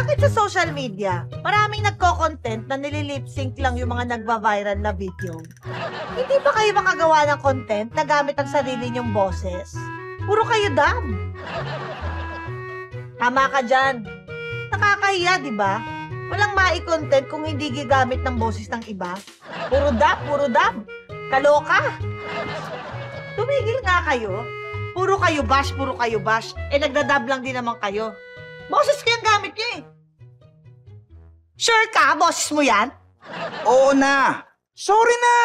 Bakit sa social media, maraming nagko-content na nililip-sync lang yung mga nagva-viral na video? Hindi ba kayo makagawa ng content na gamit ang sarili niyong boses? Puro kayo dub. Tama ka dyan. Nakakahiya, di ba? Walang mai-content kung hindi gigamit ng boses ng iba. Puro dub, puro dub. Kaloka. Tumigil nga kayo. Puro kayo bash, puro kayo bash. Eh, nagdadab lang din naman kayo. Boses ko yung gamit niyo eh. Sure ka? Boses mo yan? Oo na! Sorry na!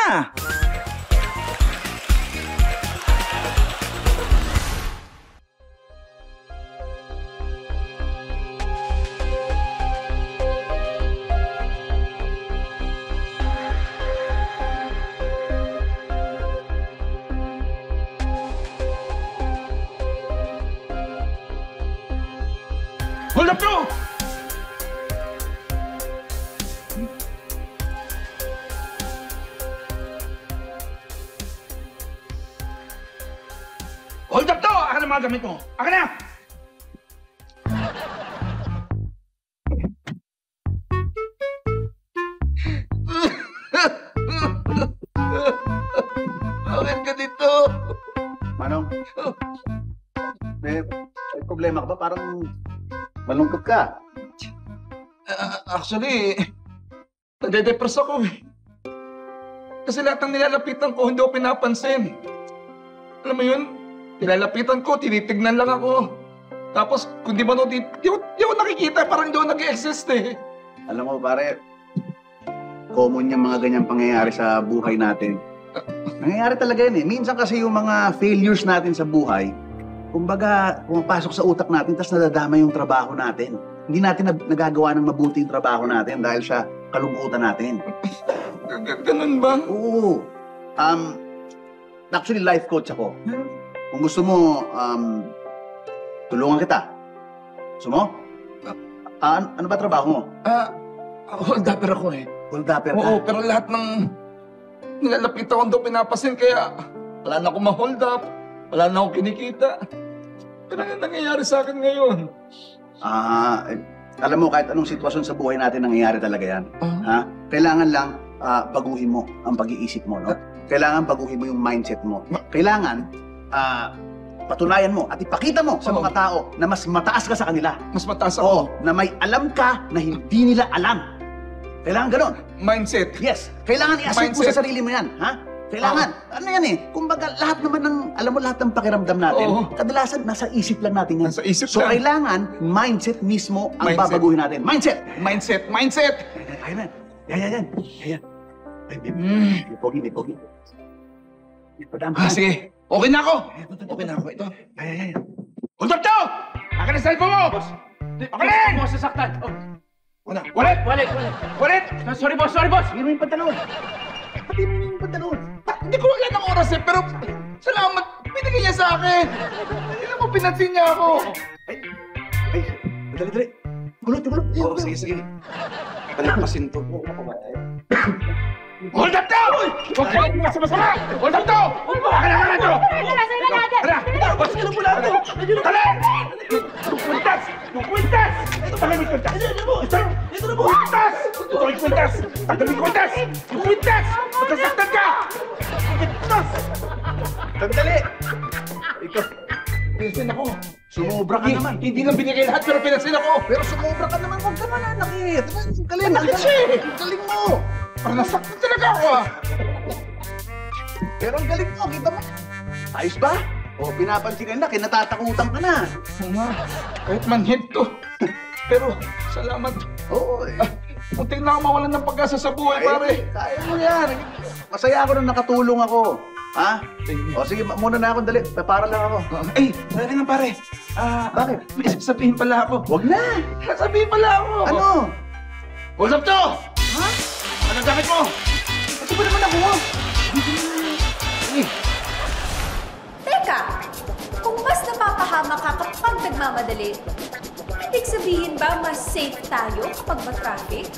Hold up, bro! Hold up to! Akin ang mga gamit mo! Akin na! Bakit ka dito? Manong, may problema ka ba? Parang malungkot ka. Actually, nade-depress ako eh. Kasi lahat ng nilalapitan ko, hindi ako pinapansin. Alam mo yun? Nilalapitan ko, tinitignan lang ako. Tapos, kung di man di ako nakikita, parang hindi ako nag-exist eh. Alam mo, pare, common yung mga ganyang pangyayari sa buhay natin. Nangyayari talaga yun eh. Minsan kasi yung mga failures natin sa buhay, kumbaga, pumapasok sa utak natin, tapos nadadama yung trabaho natin. Hindi natin nagagawa ng mabuti yung trabaho natin dahil sa kalungkutan natin. Ganun ba? Oo. Actually, life coach ako. Kung gusto mo, tulungan kita. Gusto mo? Ano ba trabaho mo? Hold upper ako eh. Hold upper ka? Oo, pero lahat ng nilalapitan ko daw pinapansin, kaya wala na akong ma-hold up. Wala na akong kinikita. Pero ano nangyayari sa akin ngayon? Alam mo, kahit anong sitwasyon sa buhay natin, nangyayari talaga yan. Ha? Kailangan lang baguhin mo ang pag-iisip mo, no? Kailangan baguhin mo yung mindset mo. Kailangan patunayan mo at ipakita mo sa mga tao na mas mataas ka sa kanila. Mas mataas ako? Oo, na may alam ka na hindi nila alam. Kailangan ganon. Mindset? Yes. Kailangan i-assert mo sa sarili mo yan, ha? Kailangan. Ano yan eh? Kumbaga, lahat naman ng, alam mo, lahat ng pakiramdam natin, kadalasan, nasa isip lang natin yan. Nasa isip so, lang. kailangan, mindset mismo ang babaguhin natin. Mindset! Mindset! Mindset! Ayun na. Yan. May pogi. Sige. Okay na ako. Okay na ako. Ito. Yan. Hold up to! Akin ang cellphone mo! Boss. Akin! Boss, mo sasaktan. Walit! Walit! Sorry, boss. Hindi mo yung pantalon. Pati mo yung pantalon. Hindi ko wala ng oras eh, pero salamat. Binigay niya sa akin. Hindi naman pinansin niya ako. Ay, dali. Gulot. Oo, sige. Palipasin to. Hold up to! Huwag ka lang masama! Hold up to! Akin na ito! Tara! Boss, ka lang mula ito! Tala! Yung kwintas! Ito pala yung kwintas! Ito na mo! Kwintas! Ito yung kwintas! Tagal yung kwintas! Yung kwintas! Matasaktan ka! Kwintas! Sandali! Ikaw, Pinansin ako. sumobra ka naman. Hindi lang binigay lahat, pero pinansin ako. Pero sumobra ka naman. Huwag ka mananakit. Galing. Mananakit siya eh. Galing mo. Parang nasaktan talaga ako ah. Pero ang galing mo. Kita mo. Ayos ba? O, pinapansin ka na. Kinatatakutan ka na. Kahit manhid to. Pero, salamat. Oo. Muntik na ako mawalan ng pag-asa sa buhay, pare. Kaya mo yan. Masaya ako nung nakatulong ako. Ha? O sige, muna na ako. Dali. Para lang ako. Ay, dali nga pare. Bakit? May sasabihin pala ako. Huwag na. Sasabihin pala ako. Ano? Hold up to! Ha? Anong gamit mo? Ito ba naman ako? Teka, kung mas napapahamak ka kapag nagmamadali, ibig sabihin ba mas safe tayo kapag ma-traffic?